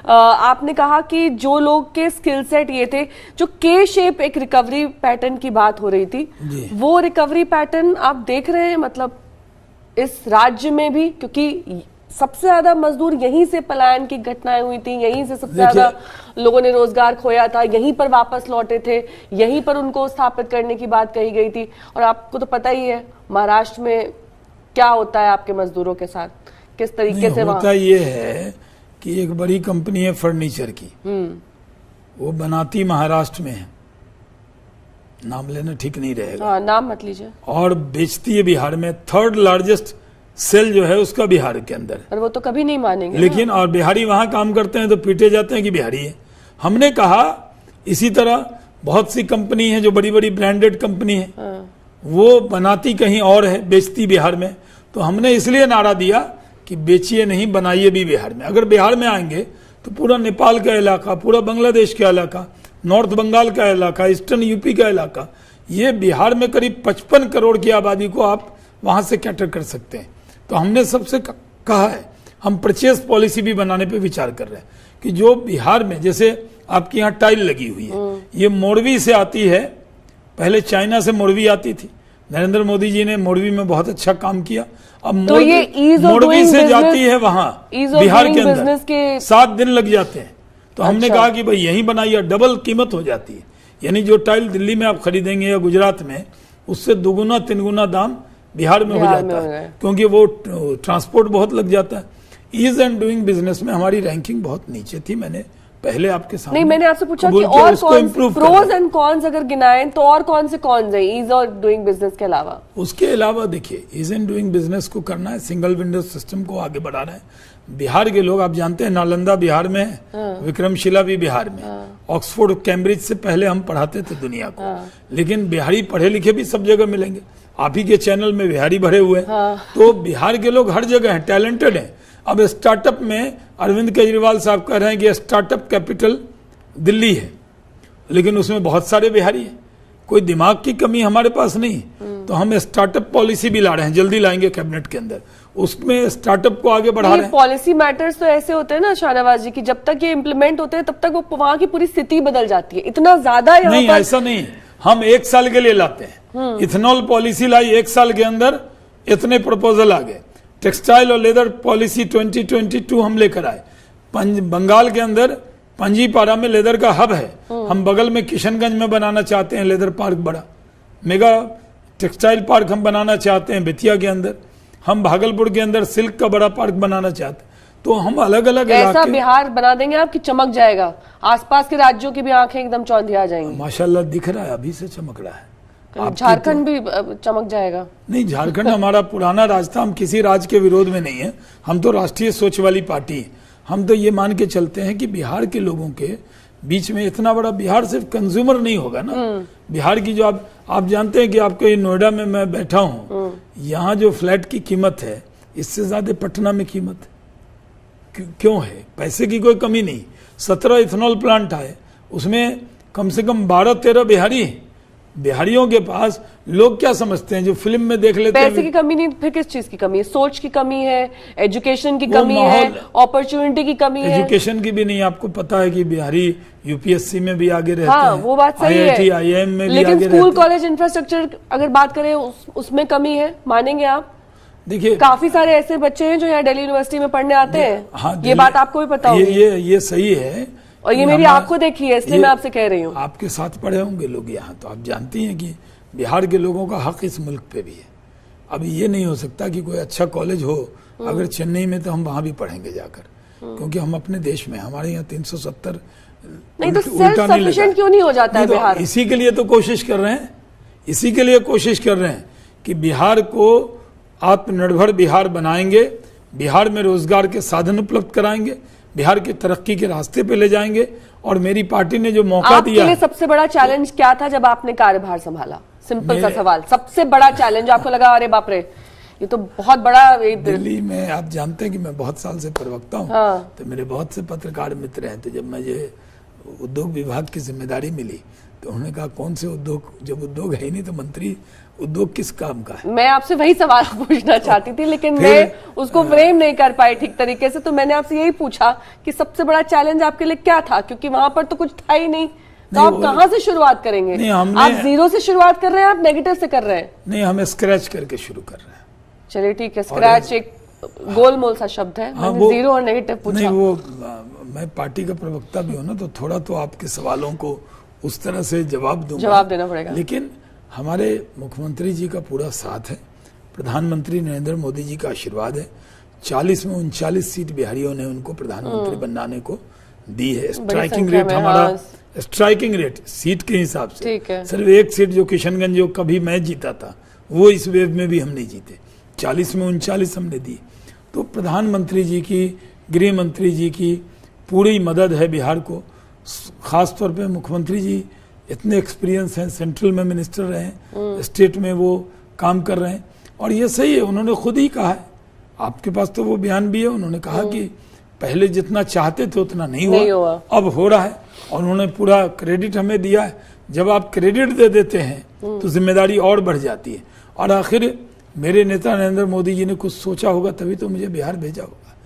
आपने कहा कि जो लोग के स्किल सेट ये थे, जो के शेप एक रिकवरी पैटर्न की बात हो रही थी, वो रिकवरी पैटर्न आप देख रहे हैं मतलब इस राज्य में भी? क्योंकि सबसे ज्यादा मजदूर यहीं से पलायन की घटनाएं हुई थी, यहीं से सबसे ज्यादा लोगों ने रोजगार खोया था, यहीं पर वापस लौटे थे, यहीं पर उनको स्थापित करने की बात कही गई थी। और आपको तो पता ही है महाराष्ट्र में क्या होता है आपके मजदूरों के साथ, किस तरीके से होता ये है कि एक बड़ी कंपनी है फर्नीचर की, वो बनाती महाराष्ट्र में है, नाम लेना ठीक नहीं रहेगा। हाँ, नाम मत लीजिए। और बेचती है बिहार में, थर्ड लार्जेस्ट सेल जो है उसका बिहार के अंदर। और वो तो कभी नहीं मानेंगे लेकिन और बिहारी वहां काम करते हैं तो पीटे जाते हैं कि बिहारी है। हमने कहा इसी तरह बहुत सी कंपनी है जो बड़ी बड़ी ब्रांडेड कंपनी है, वो बनाती कहीं और है, बेचती बिहार में। तो हमने इसलिए नारा दिया कि बेचिए नहीं, बनाइए भी बिहार में। अगर बिहार में आएंगे तो पूरा नेपाल का इलाका, पूरा बांग्लादेश का इलाका, नॉर्थ बंगाल का इलाका, ईस्टर्न यूपी का इलाका, ये बिहार में करीब 55 करोड़ की आबादी को आप वहां से कैटर कर सकते हैं। तो हमने सबसे कहा है, हम परचेज पॉलिसी भी बनाने पे विचार कर रहे हैं कि जो बिहार में, जैसे आपके यहाँ टाइल लगी हुई है, ये मोरवी से आती है, पहले चाइना से मोरवी आती थी, नरेंद्र मोदी जी ने मोरवी में बहुत अच्छा काम किया। अब तो ये मोरवी से जाती है वहां बिहार के अंदर, 7 दिन लग जाते हैं। तो हमने कहा कि भाई यहीं बनाइए, डबल कीमत हो जाती है। यानी जो टाइल दिल्ली में आप खरीदेंगे या गुजरात में, उससे 2 3 गुना दाम बिहार में हो जाता है, क्योंकि वो ट्रांसपोर्ट बहुत लग जाता है। ईज एंड डूइंग बिजनेस में हमारी रैंकिंग बहुत नीचे थी, मैंने पहले आपके सामने नहीं, मैंने आपसे पूछा कि और कौन प्रोज एंड कॉन्स अगर गिनाएं तो और कौन से कॉन्स हैं ईज और डूइंग बिजनेस के अलावा? उसके अलावा देखिए, ईज एंड डूइंग बिजनेस को करना है, सिंगल विंडो सिस्टम को आगे बढ़ाना है। बिहार के लोग, आप जानते हैं नालंदा बिहार में है, विक्रमशिला भी बिहार में, ऑक्सफोर्ड कैम्ब्रिज से पहले हम पढ़ाते थे दुनिया को। लेकिन बिहारी पढ़े लिखे भी सब जगह मिलेंगे, आप ही के चैनल में बिहारी भरे हुए हैं। तो बिहार के लोग हर जगह हैं, टैलेंटेड हैं। अब स्टार्टअप में अरविंद केजरीवाल साहब कह रहे हैं कि स्टार्टअप कैपिटल दिल्ली है, लेकिन उसमें बहुत सारे बिहारी हैं। कोई दिमाग की कमी हमारे पास नहीं, तो हम स्टार्टअप पॉलिसी भी ला रहे हैं, जल्दी लाएंगे कैबिनेट के अंदर, उसमें स्टार्टअप को आगे बढ़ा रहे हैं। पॉलिसी मैटर्स तो ऐसे होते हैं ना शाहनवाज जी की जब तक ये इम्प्लीमेंट होते हैं तब तक वो वहां की पूरी स्थिति बदल जाती है। इतना ज्यादा नहीं, ऐसा नहीं, हम 1 साल के लिए लाते हैं। इथेनॉल पॉलिसी लाई, 1 साल के अंदर इतने प्रपोजल आ गए। टेक्सटाइल और लेदर पॉलिसी 2022 हम लेकर आए। बंगाल के अंदर पंजीपारा में लेदर का हब है, हम बगल में किशनगंज में बनाना चाहते हैं लेदर पार्क, बड़ा मेगा टेक्सटाइल पार्क हम बनाना चाहते हैं बेतिया के अंदर। हम भागलपुर के अंदर सिल्क का बड़ा पार्क बनाना चाहते हैं। तो हम अलग अलग ऐसा बिहार बना देंगे आपकी चमक जाएगा, आसपास के राज्यों की भी आंखें एकदम चौंधिया जाएंगी। माशाल्लाह दिख रहा है, अभी से चमक रहा है। झारखंड भी चमक जाएगा। नहीं, झारखंड हमारा पुराना राज था, हम किसी राज्य के विरोध में नहीं है, हम तो राष्ट्रीय सोच वाली पार्टी है। हम तो ये मान के चलते हैं कि बिहार के लोगों के बीच में इतना बड़ा, बिहार सिर्फ कंज्यूमर नहीं होगा ना, बिहार की जो आप जानते हैं कि आपके नोएडा में मैं बैठा हूँ, यहाँ जो फ्लैट की कीमत है इससे ज्यादा पटना में कीमत क्यों है? पैसे की कोई कमी नहीं। 17 इथेनॉल प्लांट आए, उसमें कम से कम 12-13 बिहारी हैं। बिहारियों के पास लोग क्या समझते हैं, जो फिल्म में देख लेते हैं, पैसे की कमी नहीं, फिर किस चीज की कमी है? सोच की कमी है, एजुकेशन की कमी है, अपॉर्चुनिटी की कमी है। एजुकेशन की भी नहीं। आपको पता है कि बिहारी यूपीएससी में भी आगे रहते हैं, वो बात सही है, IIT IIM में भी लेकिन आगे स्कूल कॉलेज इंफ्रास्ट्रक्चर अगर बात करें उसमें कमी है, मानेंगे आप? देखिए, काफी सारे ऐसे बच्चे हैं जो यहाँ दिल्ली यूनिवर्सिटी में पढ़ने आते हैं। हाँ, ये बात आपको भी पता होगी। ये सही है, और ये मेरी आंखों देखी है, इसलिए मैं आपसे कह रही हूँ। आपके साथ पढ़े होंगे लोग यहाँ, तो आप जानती हैं कि बिहार के लोगों का हक इस मुल्क पे भी है। अब ये नहीं हो सकता कि कोई अच्छा कॉलेज हो अगर चेन्नई में, तो हम वहां भी पढ़ेंगे जाकर, क्योंकि हम अपने देश में, हमारे यहाँ 370 नहीं, तो सेल्फ सफिशिएंट क्यों नहीं हो जाता है बिहार? इसी के लिए तो कोशिश कर रहे हैं, इसी के लिए कोशिश कर रहे हैं कि बिहार को आत्मनिर्भर बिहार बनाएंगे, बिहार में रोजगार के साधन उपलब्ध कराएंगे, बिहार की तरक्की के रास्ते पे ले जाएंगे। और मेरी पार्टी ने जो मौका दिया, आपके लिए सबसे बड़ा चैलेंज क्या था जब आपने कार्यभार संभाला? सिंपल सा सवाल, सबसे बड़ा चैलेंज आपको लगा अरे बाप रे ये तो बहुत बड़ा। दिल्ली में आप जानते हैं कि मैं बहुत साल से प्रवक्ता हूँ, तो मेरे बहुत से पत्रकार मित्र हैं। तो जब मुझे उद्योग विभाग की जिम्मेदारी मिली तो उन्होंने कहा कौन से उद्योग, जब उद्योग है ही नहीं तो मंत्री उद्योग किस काम का है। मैं आपसे वही सवाल पूछना चाहती थी लेकिन मैं उसको फ्रेम नहीं कर पाई ठीक तरीके से, तो मैंने आपसे यही पूछा कि सबसे बड़ा चैलेंज आपके लिए क्या था, क्योंकि वहां पर तो कुछ था ही नहीं, तो आप कहां से शुरुआत करेंगे? नहीं, आप जीरो से शुरुआत कर रहे हैं, आप नेगेटिव से कर रहे हैं? नहीं, हम स्क्रैच करके शुरू कर रहे हैं। चलिए ठीक है, स्क्रैच एक गोलमोल सा शब्द है। हाँ, जीरो और नेगेटिव पूछा। नहीं, वो मैं पार्टी का प्रवक्ता भी हूं ना, तो थोड़ा तो आपके सवालों को उस तरह से जवाब दूंगा, जवाब देना पड़ेगा। लेकिन हमारे मुख्यमंत्री जी का पूरा साथ है, प्रधानमंत्री नरेंद्र मोदी जी का आशीर्वाद है। 40 में 39 सीट बिहारियों ने उनको प्रधानमंत्री बनाने को दी है। स्ट्राइकिंग रेट हमारा, स्ट्राइकिंग रेट सीट के हिसाब से सिर्फ एक सीट जो किशनगंज जो कभी मैं जीता था वो इस वेव में भी हम नहीं जीते, 40 में 39 हमने दी। तो प्रधानमंत्री जी की, गृह मंत्री जी की पूरी मदद है बिहार को। खास तौर पे मुख्यमंत्री जी इतने एक्सपीरियंस हैं, सेंट्रल में मिनिस्टर रहे हैं, स्टेट में वो काम कर रहे हैं, और ये सही है। उन्होंने खुद ही कहा है, आपके पास तो वो बयान भी है, उन्होंने कहा कि पहले जितना चाहते थे उतना नहीं हुआ, अब हो रहा है, और उन्होंने पूरा क्रेडिट हमें दिया है। जब आप क्रेडिट दे देते हैं तो जिम्मेदारी और बढ़ जाती है। और आखिर मेरे नेता नरेंद्र मोदी जी ने कुछ सोचा होगा तभी तो मुझे बिहार भेजा होगा।